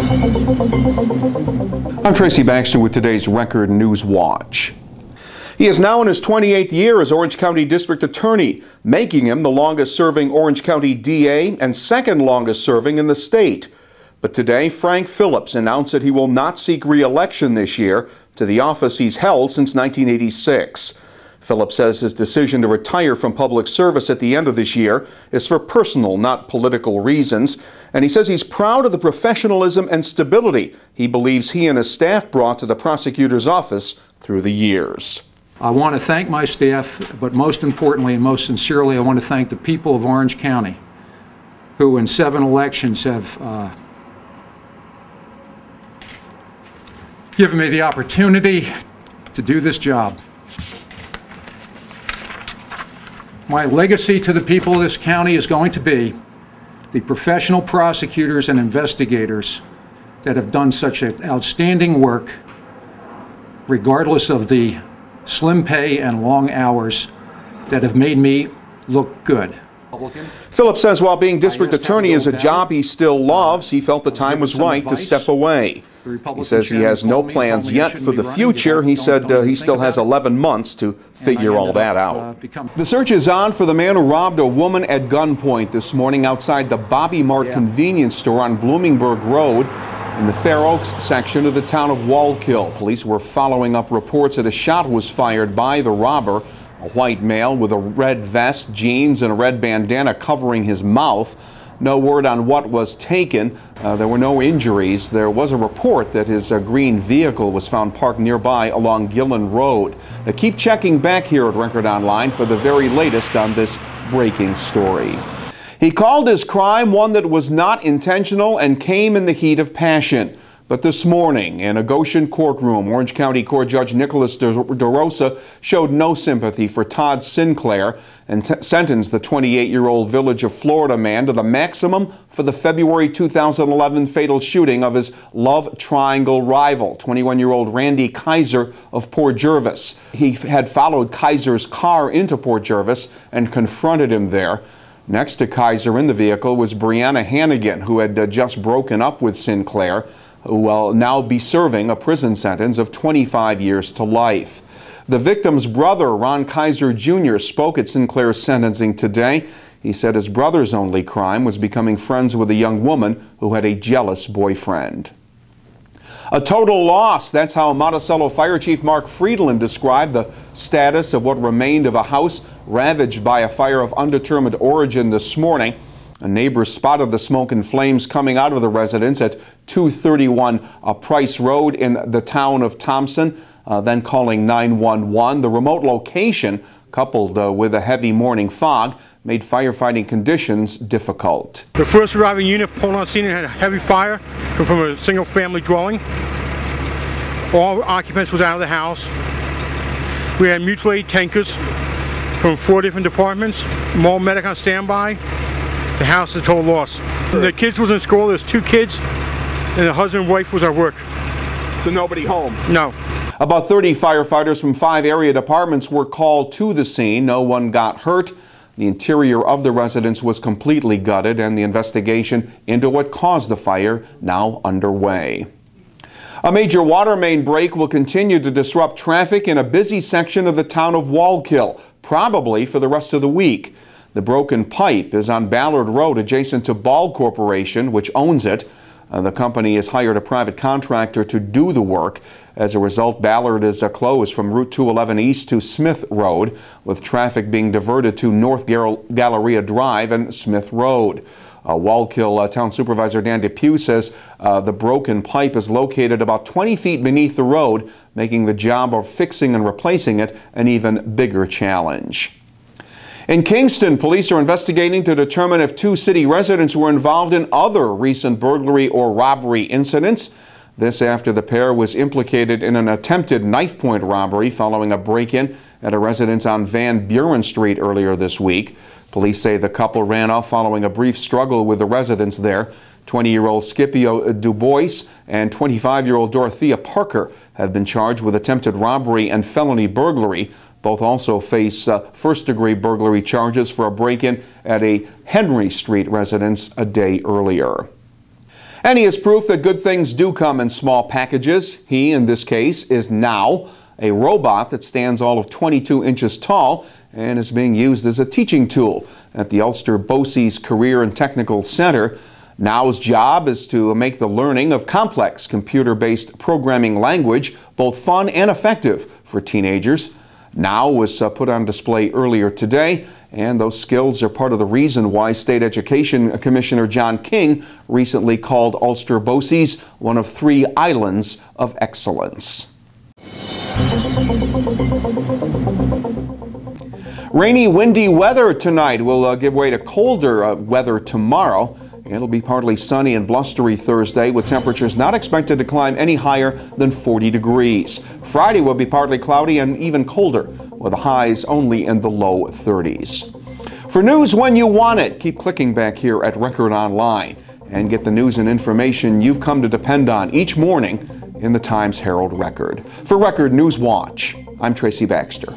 I'm Tracy Baxter with today's Record Newswatch. He is now in his 28th year as Orange County District Attorney, making him the longest-serving Orange County DA and second longest-serving in the state. But today, Frank Phillips announced that he will not seek re-election this year to the office he's held since 1986. Phillips says his decision to retire from public service at the end of this year is for personal, not political reasons. And he says he's proud of the professionalism and stability he believes he and his staff brought to the prosecutor's office through the years. I want to thank my staff, but most importantly and most sincerely, I want to thank the people of Orange County, who in 7 elections have given me the opportunity to do this job. My legacy to the people of this county is going to be the professional prosecutors and investigators that have done such outstanding work, regardless of the slim pay and long hours, that have made me look good. Phillips says while being district attorney is a job he still loves, he felt the time was right to step away. He says he has no plans yet for the future. He said he still has 11 months to figure all that out. The search is on for the man who robbed a woman at gunpoint this morning outside the Bobby Mart convenience store on Bloomingburg Road in the Fair Oaks section of the town of Wallkill. Police were following up reports that a shot was fired by the robber, a white male with a red vest, jeans, and a red bandana covering his mouth. No word on what was taken. There were no injuries. There was a report that his green vehicle was found parked nearby along Gillen Road. Now keep checking back here at Record Online for the very latest on this breaking story. He called his crime one that was not intentional and came in the heat of passion. But this morning, in a Goshen courtroom, Orange County Court Judge Nicholas DeRosa showed no sympathy for Todd Sinclair and sentenced the 28-year-old Village of Florida man to the maximum for the February 2011 fatal shooting of his love triangle rival, 21-year-old Randy Kizer of Port Jervis. He had followed Kizer's car into Port Jervis and confronted him there. Next to Kizer in the vehicle was Brianna Hannigan, who had just broken up with Sinclair, who will now be serving a prison sentence of 25 years to life. The victim's brother, Ron Kizer Jr., spoke at Sinclair's sentencing today. He said his brother's only crime was becoming friends with a young woman who had a jealous boyfriend. A total loss. That's how Monticello Fire Chief Mark Friedland described the status of what remained of a house ravaged by a fire of undetermined origin this morning. A neighbor spotted the smoke and flames coming out of the residence at 231 Price Road in the town of Thompson, then calling 911. The remote location, coupled with a heavy morning fog, made firefighting conditions difficult. The first arriving unit pulled on scene and had a heavy fire from a single-family dwelling. All occupants was out of the house. We had mutual aid tankers from 4 different departments, mall medic on standby. The house is a total loss. The kids was in school. There's 2 kids, and the husband and wife was at work. So nobody home? No. About 30 firefighters from 5 area departments were called to the scene. No one got hurt. The interior of the residence was completely gutted, and the investigation into what caused the fire now underway. A major water main break will continue to disrupt traffic in a busy section of the town of Wallkill, probably for the rest of the week. The broken pipe is on Ballard Road adjacent to Ball Corporation, which owns it. The company has hired a private contractor to do the work. As a result, Ballard is closed from Route 211 east to Smith Road, with traffic being diverted to North Galleria Drive and Smith Road. Wallkill Town Supervisor Dan Depew says the broken pipe is located about 20 feet beneath the road, making the job of fixing and replacing it an even bigger challenge. In Kingston, police are investigating to determine if 2 city residents were involved in other recent burglary or robbery incidents. This after the pair was implicated in an attempted knife-point robbery following a break-in at a residence on Van Buren Street earlier this week. Police say the couple ran off following a brief struggle with the residents there. 20-year-old Scipio Dubois and 25-year-old Dorothea Parker have been charged with attempted robbery and felony burglary. Both also face first-degree burglary charges for a break-in at a Henry Street residence a day earlier. And he is proof that good things do come in small packages. He, in this case, is Now, a robot that stands all of 22 inches tall and is being used as a teaching tool at the Ulster BOCES Career and Technical Center. Now's job is to make the learning of complex computer-based programming language both fun and effective for teenagers. Now was put on display earlier today, and those skills are part of the reason why State Education Commissioner John King recently called Ulster BOCES one of 3 islands of excellence. Rainy, windy weather tonight will give way to colder weather tomorrow. It'll be partly sunny and blustery Thursday, with temperatures not expected to climb any higher than 40 degrees. Friday will be partly cloudy and even colder, with the highs only in the low 30s. For news when you want it, keep clicking back here at Record Online and get the news and information you've come to depend on each morning in the Times-Herald Record. For Record Newswatch, I'm Tracy Baxter.